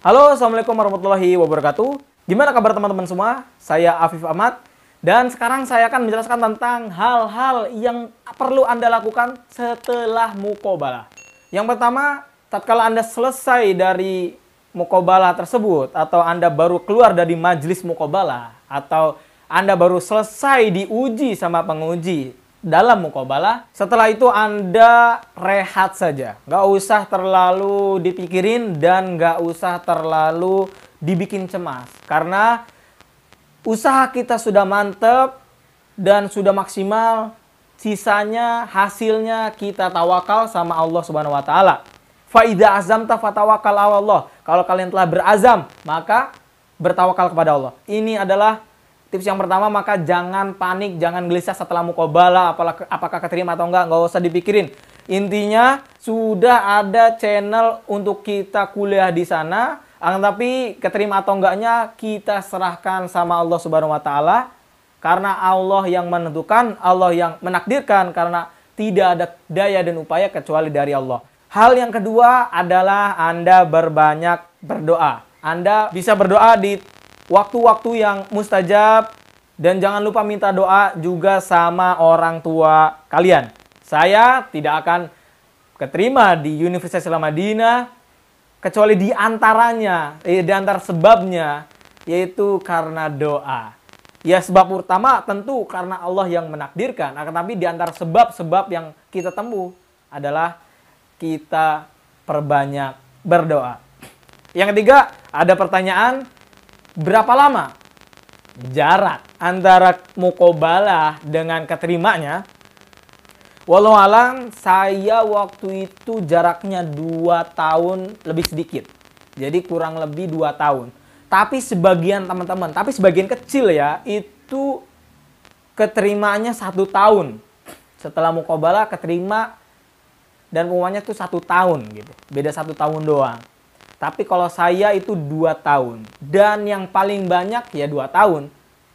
Halo, Assalamualaikum warahmatullahi wabarakatuh. Gimana kabar teman-teman semua? Saya Afif Ahmad. Dan sekarang saya akan menjelaskan tentang hal-hal yang perlu Anda lakukan setelah muqabalah. Yang pertama, tatkala Anda selesai dari muqabalah tersebut, atau Anda baru keluar dari majelis muqabalah, atau Anda baru selesai diuji sama penguji dalam muqabalah, setelah itu Anda rehat saja. Nggak usah terlalu dipikirin dan nggak usah terlalu dibikin cemas. Karena usaha kita sudah mantep dan sudah maksimal, sisanya hasilnya kita tawakal sama Allah Subhanahu wa taala. Fa idza azamta fatawakkal 'ala Allah. Kalau kalian telah berazam, maka bertawakal kepada Allah. Ini adalah tips yang pertama. Maka jangan panik, jangan gelisah setelah muqabalah, apakah keterima atau enggak usah dipikirin. Intinya sudah ada channel untuk kita kuliah di sana, tapi keterima atau enggaknya kita serahkan sama Allah Subhanahu wa taala, karena Allah yang menentukan, Allah yang menakdirkan, karena tidak ada daya dan upaya kecuali dari Allah. Hal yang kedua adalah Anda berbanyak berdoa. Anda bisa berdoa di waktu-waktu yang mustajab, dan jangan lupa minta doa juga sama orang tua kalian. Saya tidak akan keterima di Universitas Islam Madinah kecuali di antara sebabnya yaitu karena doa. Ya, sebab utama tentu karena Allah yang menakdirkan, akan tapi di antara sebab-sebab yang kita tempuh adalah kita perbanyak berdoa. Yang ketiga, ada pertanyaan, berapa lama jarak antara muqabalah dengan keterimanya? Walau alam, saya waktu itu jaraknya 2 tahun lebih sedikit. Jadi kurang lebih 2 tahun. Tapi sebagian teman-teman, tapi sebagian kecil ya, itu keterimanya 1 tahun. Setelah muqabalah keterima dan pengumumannya itu 1 tahun gitu. Beda 1 tahun doang. Tapi kalau saya itu 2 tahun. Dan yang paling banyak ya 2 tahun.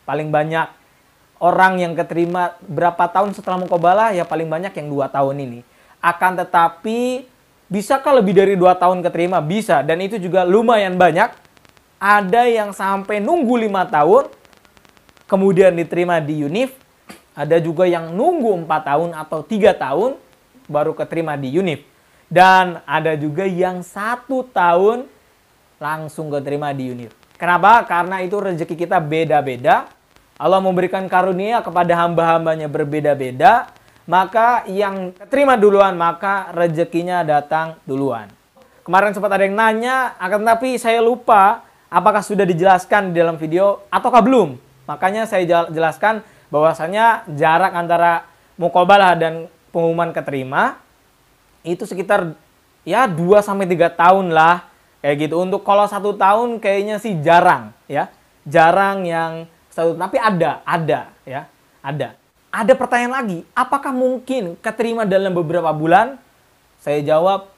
Paling banyak orang yang keterima berapa tahun setelah muqabalah, ya paling banyak yang 2 tahun ini. Akan tetapi, bisakah lebih dari 2 tahun keterima? Bisa. Dan itu juga lumayan banyak. Ada yang sampai nunggu 5 tahun, kemudian diterima di UNIF. Ada juga yang nunggu 4 tahun atau 3 tahun, baru keterima di UNIF. Dan ada juga yang 1 tahun langsung keterima di UNIF. Kenapa? Karena itu rezeki kita beda-beda. Allah memberikan karunia kepada hamba-hambanya berbeda-beda. Maka yang keterima duluan, maka rezekinya datang duluan. Kemarin sempat ada yang nanya, akan tapi saya lupa apakah sudah dijelaskan di dalam video ataukah belum. Makanya saya jelaskan bahwasanya jarak antara muqabalah dan pengumuman keterima itu sekitar ya 2-3 tahun lah, kayak gitu. Untuk kalau 1 tahun kayaknya sih jarang ya, jarang yang 1, tapi ada ya, ada. Ada pertanyaan lagi, apakah mungkin keterima dalam beberapa bulan? Saya jawab,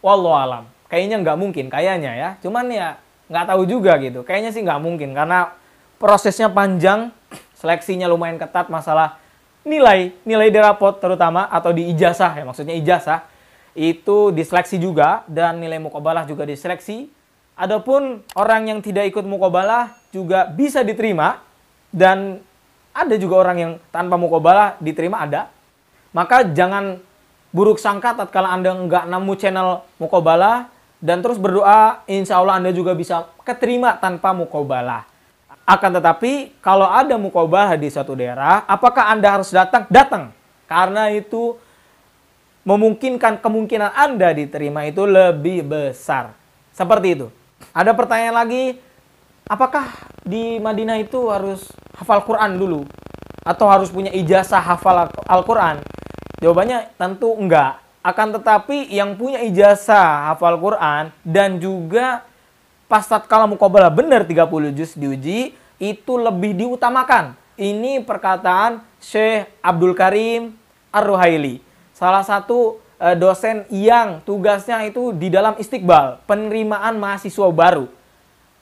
wallahu alam, kayaknya nggak mungkin, kayaknya ya. Cuman ya nggak tahu juga gitu, kayaknya sih nggak mungkin karena prosesnya panjang, seleksinya lumayan ketat, masalah nilai di rapot terutama, atau di ijazah ya, maksudnya ijazah itu diseleksi juga, dan nilai muqabalah juga diseleksi. Adapun orang yang tidak ikut muqabalah juga bisa diterima, dan ada juga orang yang tanpa muqabalah diterima, ada. Maka jangan buruk sangka tatkala Anda nggak nemu channel muqabalah dan terus berdoa, insya Allah Anda juga bisa keterima tanpa muqabalah. Akan tetapi, kalau ada muqabalah di suatu daerah, apakah Anda harus datang? Datang. Karena itu memungkinkan kemungkinan Anda diterima itu lebih besar. Seperti itu. Ada pertanyaan lagi, apakah di Madinah itu harus hafal Quran dulu? Atau harus punya ijazah hafal Al-Quran? Jawabannya tentu enggak. Akan tetapi yang punya ijazah hafal Quran dan juga pas tatkala muqabalah benar 30 juz diuji, itu lebih diutamakan. Ini perkataan Syekh Abdul Karim Ar-Ruhaili, salah satu dosen yang tugasnya itu di dalam istiqbal, penerimaan mahasiswa baru.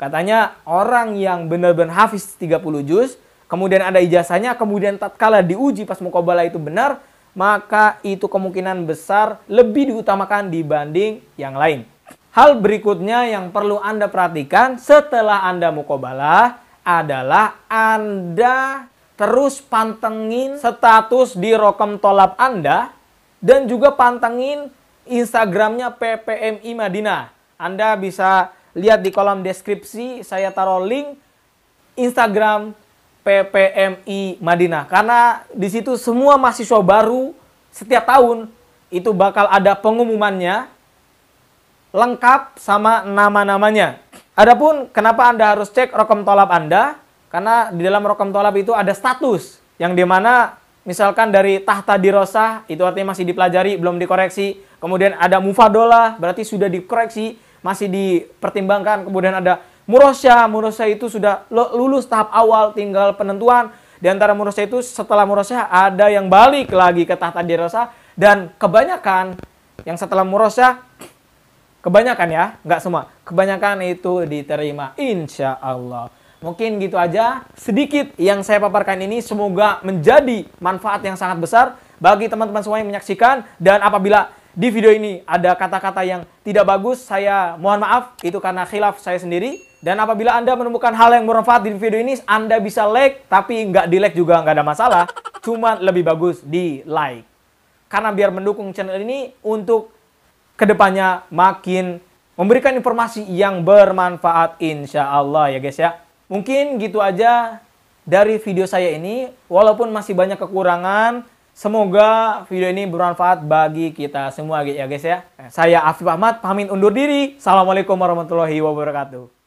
Katanya orang yang benar-benar hafiz 30 juz, kemudian ada ijazahnya, kemudian tatkala diuji pas muqabalah itu benar, maka itu kemungkinan besar lebih diutamakan dibanding yang lain. Hal berikutnya yang perlu Anda perhatikan setelah Anda mukobalah adalah Anda terus pantengin status di Rokom Tholab Anda dan juga pantengin Instagramnya PPMI Madinah. Anda bisa lihat di kolom deskripsi, saya taruh link Instagram PPMI Madinah. Karena di situ semua mahasiswa baru setiap tahun itu bakal ada pengumumannya lengkap sama nama-namanya. Adapun kenapa Anda harus cek Rokom Tholab Anda? Karena di dalam Rokom Tholab itu ada status yang dimana misalkan dari tahta dirosah, itu artinya masih dipelajari, belum dikoreksi. Kemudian ada mufadolah, berarti sudah dikoreksi, masih dipertimbangkan. Kemudian ada murosyah, murosyah itu sudah lulus tahap awal, tinggal penentuan. Di antara murosyah itu setelah murosyah ada yang balik lagi ke tahta dirosah. Dan kebanyakan yang setelah murosyah, kebanyakan ya, nggak semua. Kebanyakan itu diterima, insya Allah. Mungkin gitu aja, sedikit yang saya paparkan ini. Semoga menjadi manfaat yang sangat besar bagi teman-teman semua yang menyaksikan. Dan apabila di video ini ada kata-kata yang tidak bagus, saya mohon maaf. Itu karena khilaf saya sendiri. Dan apabila Anda menemukan hal yang bermanfaat di video ini, Anda bisa like. Tapi nggak di like juga nggak ada masalah. Cuma lebih bagus di like. Karena biar mendukung channel ini untuk kedepannya makin memberikan informasi yang bermanfaat insya Allah ya guys ya. Mungkin gitu aja dari video saya ini. Walaupun masih banyak kekurangan, semoga video ini bermanfaat bagi kita semua ya guys ya. Saya Afif Ahmad pamit undur diri. Assalamualaikum warahmatullahi wabarakatuh.